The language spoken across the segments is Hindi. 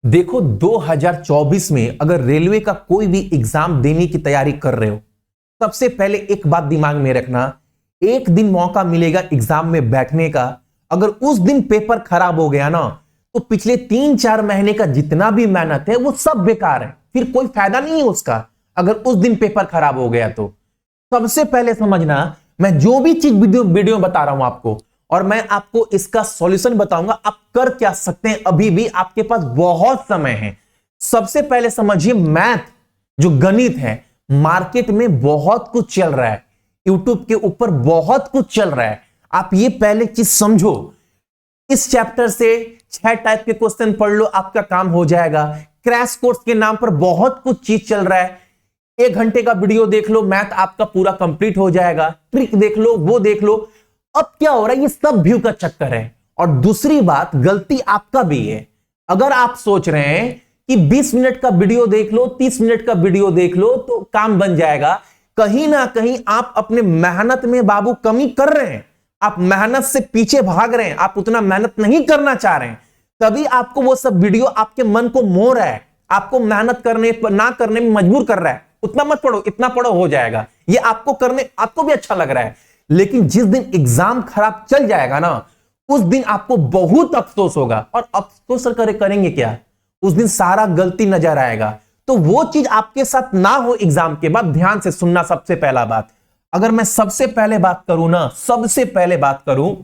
देखो 2024 में अगर रेलवे का कोई भी एग्जाम देने की तैयारी कर रहे हो, सबसे पहले एक बात दिमाग में रखना, एक दिन मौका मिलेगा एग्जाम में बैठने का। अगर उस दिन पेपर खराब हो गया ना, तो पिछले 3-4 महीने का जितना भी मेहनत है वो सब बेकार है, फिर कोई फायदा नहीं है उसका। अगर उस दिन पेपर खराब हो गया तो सबसे पहले समझना, मैं जो भी चीज वीडियो बता रहा हूं आपको, और मैं आपको इसका सॉल्यूशन बताऊंगा आप कर क्या सकते हैं। अभी भी आपके पास बहुत समय है। सबसे पहले समझिए, मैथ जो गणित है, मार्केट में बहुत कुछ चल रहा है, यूट्यूब के ऊपर बहुत कुछ चल रहा है। आप ये पहले चीज समझो, इस चैप्टर से 6 टाइप के क्वेश्चन पढ़ लो, आपका काम हो जाएगा। क्रैश कोर्स के नाम पर बहुत कुछ चीज चल रहा है, 1 घंटे का वीडियो देख लो, मैथ आपका पूरा कंप्लीट हो जाएगा। ट्रिक देख लो, वो देख लो। अब क्या हो रहा है, ये सब व्यू का चक्कर है। और दूसरी बात, गलती आपका भी है। अगर आप सोच रहे हैं कि 20 मिनट का वीडियो देख लो, 30 मिनट का वीडियो देख लो तो काम बन जाएगा, कहीं ना कहीं आप अपने मेहनत में बाबू कमी कर रहे हैं। आप मेहनत से पीछे भाग रहे हैं, आप उतना मेहनत नहीं करना चाह रहे हैं, तभी आपको वो सब वीडियो आपके मन को मोह रहा है, आपको मेहनत करने पर ना करने में मजबूर कर रहा है। उतना मत पढ़ो, इतना पढ़ो हो जाएगा, ये आपको करने आपको भी अच्छा लग रहा है। लेकिन जिस दिन एग्जाम खराब चल जाएगा ना, उस दिन आपको बहुत अफसोस होगा। और अफसोस करेंगे क्या, उस दिन सारा गलती नजर आएगा। तो वो चीज आपके साथ ना हो एग्जाम के बाद। ध्यान से सुनना, सबसे पहला बात, अगर मैं सबसे पहले बात करूं ना, सबसे पहले बात करूं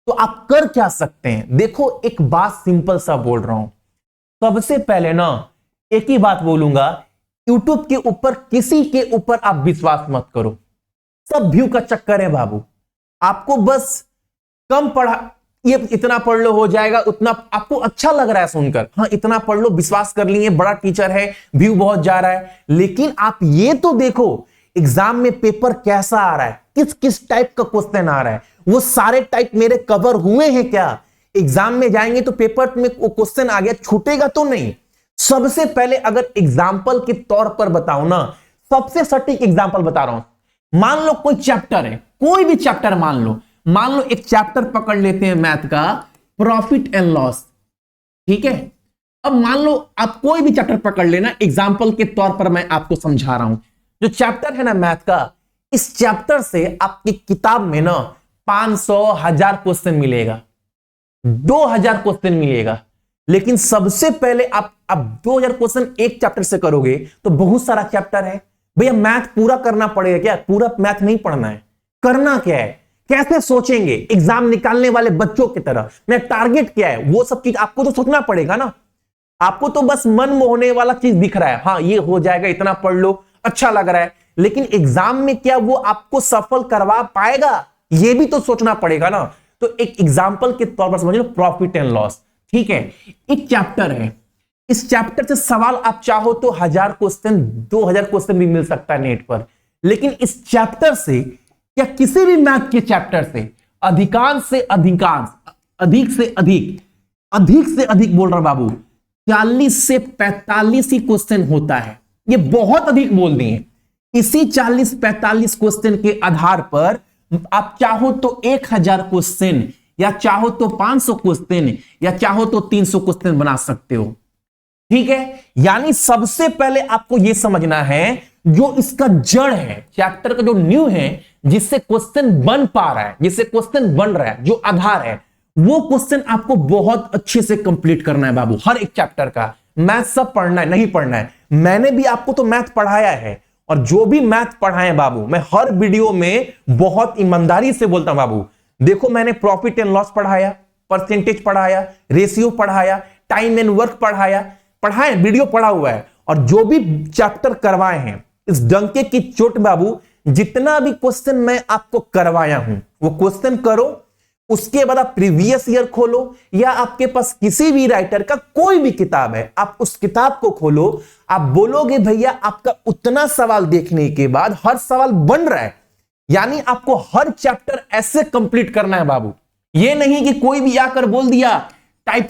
तो आप कर क्या सकते हैं। देखो एक बात सिंपल सा बोल रहा हूं, सबसे पहले ना एक ही बात बोलूंगा, यूट्यूब के ऊपर किसी के ऊपर आप विश्वास मत करो। सब व्यू का चक्कर है बाबू। आपको बस कम पढ़ा, ये इतना पढ़ लो हो जाएगा, उतना आपको अच्छा लग रहा है सुनकर, हाँ इतना पढ़ लो, विश्वास कर लिए, बड़ा टीचर है, व्यू बहुत जा रहा है। लेकिन आप ये तो देखो एग्जाम में पेपर कैसा आ रहा है, किस किस टाइप का क्वेश्चन आ रहा है, वो सारे टाइप मेरे कवर हुए हैं क्या। एग्जाम में जाएंगे तो पेपर में क्वेश्चन आ गया, छूटेगा तो नहीं। सबसे पहले अगर एग्जाम्पल के तौर पर बताऊं ना, सबसे सटीक एग्जाम्पल बता रहा हूं। मान लो कोई चैप्टर है, कोई भी चैप्टर मान लो एक चैप्टर पकड़ लेते हैं मैथ का, प्रॉफिट एंड लॉस, ठीक है। अब मान लो आप कोई भी चैप्टर पकड़ लेना, एग्जाम्पल के तौर पर मैं आपको समझा रहा हूं। जो चैप्टर है ना मैथ का, इस चैप्टर से आपकी किताब में ना 500, 1000 क्वेश्चन मिलेगा, 2000 क्वेश्चन मिलेगा। लेकिन सबसे पहले आप 2000 क्वेश्चन एक चैप्टर से करोगे तो बहुत सारा चैप्टर है भैया, मैथ पूरा करना पड़ेगा क्या। पूरा मैथ नहीं पढ़ना है, करना क्या है, कैसे सोचेंगे एग्जाम निकालने वाले बच्चों की तरह, मैं टारगेट क्या है, वो सब चीज आपको तो सोचना पड़ेगा ना। आपको तो बस मन मोहने वाला चीज दिख रहा है, हाँ ये हो जाएगा, इतना पढ़ लो, अच्छा लग रहा है। लेकिन एग्जाम में क्या वो आपको सफल करवा पाएगा, ये भी तो सोचना पड़ेगा ना। तो एक एग्जाम्पल के तौर पर समझ लो, प्रॉफिट एंड लॉस, ठीक है। एक चैप्टर है, इस चैप्टर से सवाल आप चाहो तो 1000 क्वेश्चन, 2000 क्वेश्चन भी मिल सकता है नेट पर। लेकिन इस चैप्टर से या किसी भी मैथ के चैप्टर से अधिकांश से अधिकांश, अधिक से अधिक बोल रहा हूं बाबू, 40 से 45 ही क्वेश्चन होता है। ये बहुत अधिक बोल दिए। इसी 40-45 क्वेश्चन के आधार पर आप चाहो तो 1000 क्वेश्चन, या चाहो तो 500 क्वेश्चन, या चाहो तो 300 क्वेश्चन बना सकते हो, ठीक है। यानी सबसे पहले आपको यह समझना है, जो इसका जड़ है, चैप्टर का जो न्यू है, जिससे क्वेश्चन बन पा रहा है, जिससे क्वेश्चन बन रहा है, जो आधार है, वो क्वेश्चन आपको बहुत अच्छे से कंप्लीट करना है बाबू। हर एक चैप्टर का मैथ सब पढ़ना है, नहीं पढ़ना है। मैंने भी आपको तो मैथ पढ़ाया है, और जो भी मैथ पढ़ाए बाबू, मैं हर वीडियो में बहुत ईमानदारी से बोलता हूं बाबू। देखो मैंने प्रॉफिट एंड लॉस पढ़ाया, परसेंटेज पढ़ाया, रेशियो पढ़ाया, टाइम एंड वर्क पढ़ाए, वीडियो पढ़ा हुआ है। और जो भी चैप्टर करवाए हैं, इस डंके की चोट बाबू, जितना भी क्वेश्चन मैं आपको करवाया हूं वो क्वेश्चन करो। उसके बाद आप प्रीवियस ईयर खोलो, या आपके पास किसी भी राइटर का कोई भी किताब है, आप उस किताब को खोलो। आप बोलोगे भैया आपका उतना सवाल देखने के बाद हर सवाल बन रहा है, यानी आपको हर चैप्टर ऐसे कंप्लीट करना है बाबू। ये नहीं कि कोई भी आकर बोल दिया टाइप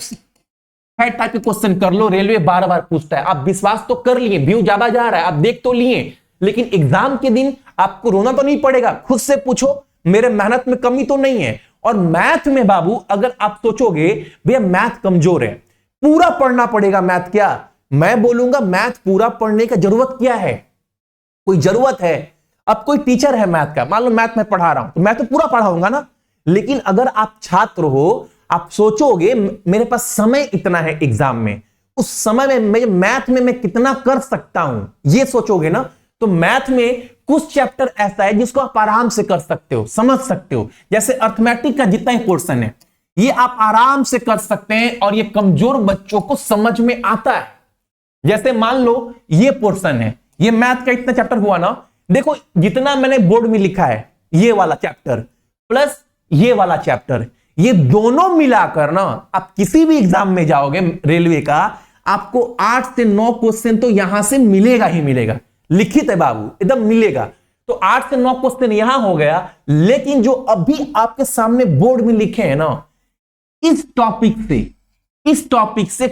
के क्वेश्चन कर लो, रेलवे बार बार पूछता है। आप विश्वास तो कर लिए, व्यू ज्यादा जा रहा है, आप देख तो लिए, लेकिन एग्जाम के दिन आपको रोना तो नहीं पड़ेगा। खुद से पूछो मेरे मेहनत में कमी तो नहीं है। और मैथ में बाबू अगर आप सोचोगे भैया मैथ कमजोर है, पूरा पढ़ना पड़ेगा मैथ। क्या मैं बोलूंगा मैथ पूरा पढ़ने की जरूरत क्या है? कोई जरूरत है? अब कोई टीचर है मैथ का, मान लो मैथ में पढ़ा रहा हूं तो मैं तो पूरा पढ़ाऊंगा ना। लेकिन अगर आप छात्र हो, आप सोचोगे मेरे पास समय इतना है एग्जाम में, उस समय में मैथ में मैं कितना कर सकता हूं, ये सोचोगे ना। तो मैथ में कुछ चैप्टर ऐसा है जिसको आप आराम से कर सकते हो, समझ सकते हो। जैसे अर्थमेटिक का जितना ही पोर्शन है ये आप आराम से कर सकते हैं और ये कमजोर बच्चों को समझ में आता है। जैसे मान लो ये पोर्शन है, ये मैथ का इतना चैप्टर हुआ ना, देखो जितना मैंने बोर्ड में लिखा है ये वाला चैप्टर प्लस ये वाला चैप्टर, ये दोनों मिलाकर ना आप किसी भी एग्जाम में जाओगे रेलवे का, आपको 8 से 9 क्वेश्चन तो यहां से मिलेगा ही मिलेगा। लिखित है बाबू, एकदम मिलेगा। तो 8 से 9 क्वेश्चन यहां हो गया, लेकिन जो अभी आपके सामने बोर्ड में लिखे हैं ना, इस टॉपिक से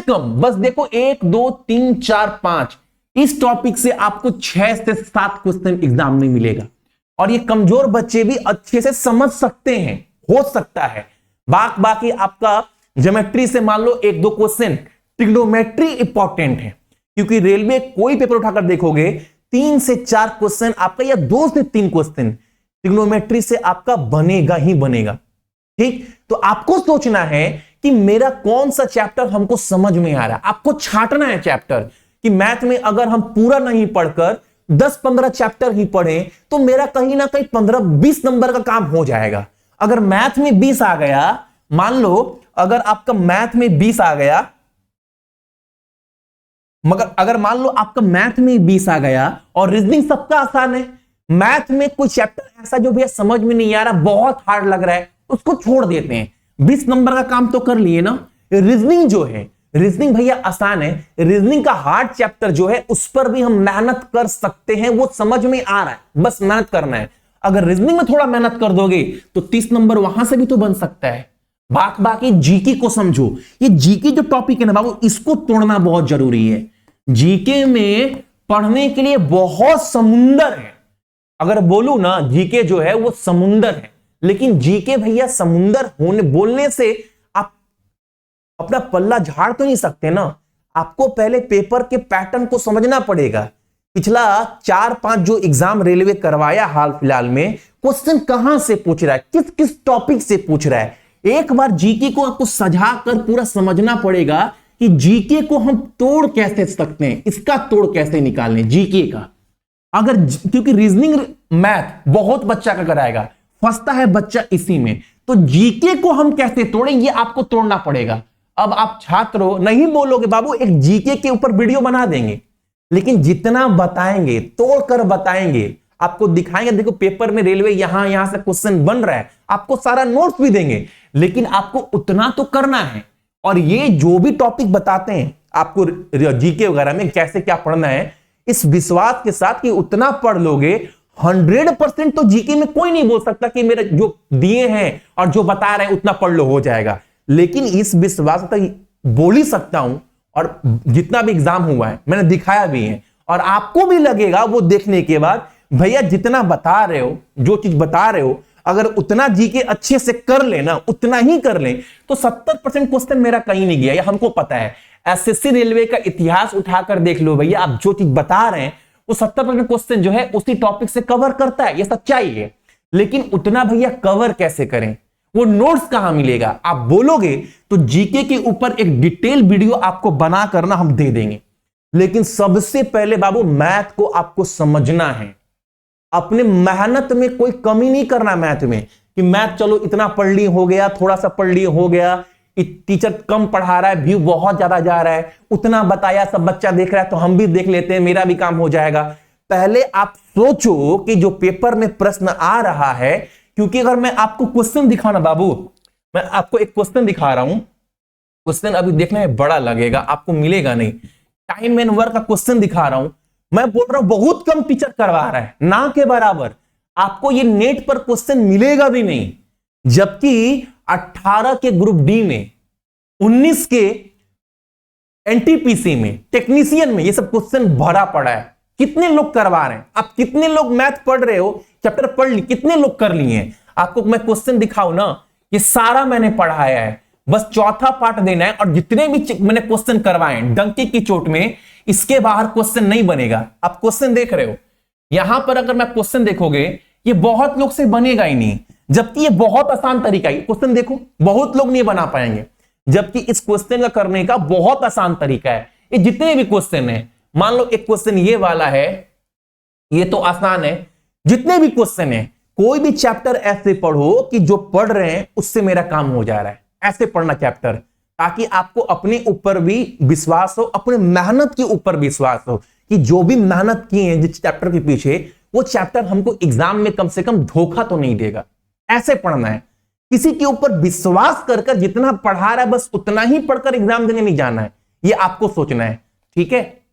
कम बस देखो 1 2 3 4 5, इस टॉपिक से आपको 6 से 7 क्वेश्चन एग्जाम में मिलेगा। और ये कमजोर बच्चे भी अच्छे से समझ सकते हैं, हो सकता है। बाकी आपका ज्योमेट्री से मान लो 1-2 क्वेश्चन, ट्रिग्नोमेट्री इंपॉर्टेंट है क्योंकि रेलवे कोई पेपर उठाकर देखोगे 3 से 4 क्वेश्चन आपका या 2 से 3 क्वेश्चन ट्रिग्नोमेट्री से आपका बनेगा ही बनेगा। ठीक, तो आपको सोचना है कि मेरा कौन सा चैप्टर हमको समझ में आ रहा है। आपको छांटना है चैप्टर कि मैथ में अगर हम पूरा नहीं पढ़कर 10-15 चैप्टर ही पढ़ें तो मेरा कहीं ना कहीं 15-20 नंबर का काम हो जाएगा। अगर मैथ में 20 आ गया, मान लो अगर आपका मैथ में 20 आ गया, मगर अगर मान लो आपका मैथ में 20 आ गया और रीजनिंग सबका आसान है, मैथ में कोई चैप्टर ऐसा जो भैया समझ में नहीं आ रहा, बहुत हार्ड लग रहा है, उसको छोड़ देते हैं। 20 नंबर का काम तो कर लिए ना। रीजनिंग जो है, रीजनिंग भैया आसान है, रीजनिंग का हार्ड चैप्टर जो है उस पर भी हम मेहनत कर सकते हैं, वो समझ में आ रहा है, बस मेहनत करना है। अगर रीजनिंग में थोड़ा मेहनत कर दोगे तो 30 नंबर वहां से भी तो बन सकता है। बाकी जीके को समझो, ये जीके जो टॉपिक है ना बाबू, इसको तोड़ना बहुत जरूरी है। जीके में पढ़ने के लिए बहुत समुंदर है। अगर बोलू ना जीके जो है वो समुंदर है, लेकिन जीके भैया समुंदर होने बोलने से आप अपना पल्ला झाड़ तो नहीं सकते ना। आपको पहले पेपर के पैटर्न को समझना पड़ेगा। पिछला 4-5 जो एग्जाम रेलवे करवाया हाल फिलहाल में, क्वेश्चन कहां से पूछ रहा है, किस किस टॉपिक से पूछ रहा है। एक बार जीके को आपको सजा कर पूरा समझना पड़ेगा कि जीके को हम तोड़ कैसे सकते हैं, इसका तोड़ कैसे निकालने जीके का। अगर क्योंकि रीजनिंग मैथ बहुत बच्चा का कराएगा, फंसता है बच्चा इसी में, तो जीके को हम कैसे तोड़ें ये आपको तोड़ना पड़ेगा। अब आप छात्र हो, नहीं बोलोगे बाबू एक जीके के ऊपर वीडियो बना देंगे, लेकिन जितना बताएंगे तोड़कर बताएंगे, आपको दिखाएंगे देखो पेपर में रेलवे यहां से क्वेश्चन बन रहा है, आपको सारा नोट्स भी देंगे, लेकिन आपको उतना तो करना है। और ये जो भी टॉपिक बताते हैं आपको जीके वगैरह में कैसे क्या पढ़ना है, इस विश्वास के साथ कि उतना पढ़ लोगे 100% तो जीके में कोई नहीं बोल सकता कि मेरे जो दिए हैं और जो बता रहे हैं उतना पढ़ लो हो जाएगा, लेकिन इस विश्वास तक बोल ही सकता हूं। और जितना भी एग्जाम हुआ है मैंने दिखाया भी है, और आपको भी लगेगा वो देखने के बाद भैया जितना बता रहे हो, जो चीज बता रहे हो, अगर उतना जीके अच्छे से कर लेना, उतना ही कर ले, तो 70% क्वेश्चन मेरा कहीं नहीं गया, ये हमको पता है। एसएससी रेलवे का इतिहास उठाकर देख लो भैया, आप जो चीज बता रहे हैं वो 70% क्वेश्चन जो है उसी टॉपिक से कवर करता है, ये सच्चाई है। लेकिन उतना भैया कवर कैसे करें, वो नोट्स कहां मिलेगा? आप बोलोगे तो जीके के ऊपर एक डिटेल वीडियो आपको बना करना हम दे देंगे, लेकिन सबसे पहले बाबू मैथ को आपको समझना है। अपने मेहनत में कोई कमी नहीं करना मैथ में, कि मैथ चलो इतना पढ़ लिए हो गया, थोड़ा सा पढ़ लिए हो गया, टीचर कम पढ़ा रहा है, व्यू बहुत ज्यादा जा रहा है, उतना बताया सब बच्चा देख रहा है तो हम भी देख लेते हैं, मेरा भी काम हो जाएगा। पहले आप सोचो कि जो पेपर में प्रश्न आ रहा है, क्योंकि अगर मैं आपको क्वेश्चन दिखाना बाबू, मैं आपको एक क्वेश्चन दिखा रहा हूं, क्वेश्चन अभी देखने में बड़ा लगेगा, आपको मिलेगा नहीं, टाइम एंड वर्क का क्वेश्चन दिखा रहा हूं, मैं बोल रहा हूं बहुत कम टीचर करवा रहा है, ना के बराबर। आपको ये नेट पर क्वेश्चन मिलेगा भी नहीं, जबकि 18 के ग्रुप डी में, 19 के एनटीपीसी में, टेक्नीशियन में ये सब क्वेश्चन भरा पड़ा है। कितने लोग करवा रहे हैं? आप कितने लोग मैथ पढ़ रहे हो, चैप्टर पढ़ लिए, कितने लोग कर लिए हैं? आपको मैं क्वेश्चन दिखाऊं ना, ये सारा मैंने पढ़ाया है, बस चौथा पार्ट देना है और जितने भी मैंने क्वेश्चन करवाए डंकी की चोट में, इसके बाहर क्वेश्चन नहीं बनेगा। आप क्वेश्चन देख रहे हो, यहां पर अगर मैं क्वेश्चन देखोगे ये बहुत लोग से बनेगा ही नहीं, जबकि ये बहुत आसान तरीका है। क्वेश्चन देखो, बहुत लोग नहीं बना पाएंगे, जबकि इस क्वेश्चन का करने का बहुत आसान तरीका है। ये जितने भी क्वेश्चन है, मान लो एक क्वेश्चन ये वाला है, ये तो आसान है। जितने भी क्वेश्चन है, कोई भी चैप्टर ऐसे पढ़ो कि जो पढ़ रहे हैं उससे मेरा काम हो जा रहा है, ऐसे पढ़ना चैप्टर, ताकि आपको अपने ऊपर भी विश्वास हो, अपने मेहनत के ऊपर विश्वास हो कि जो भी मेहनत की है जिस चैप्टर के पीछे, वो चैप्टर हमको एग्जाम में कम से कम धोखा तो नहीं देगा। ऐसे पढ़ना है, किसी के ऊपर विश्वास कर जितना पढ़ा रहा है बस उतना ही पढ़कर एग्जाम देने नहीं जाना है, ये आपको सोचना है। ठीक है,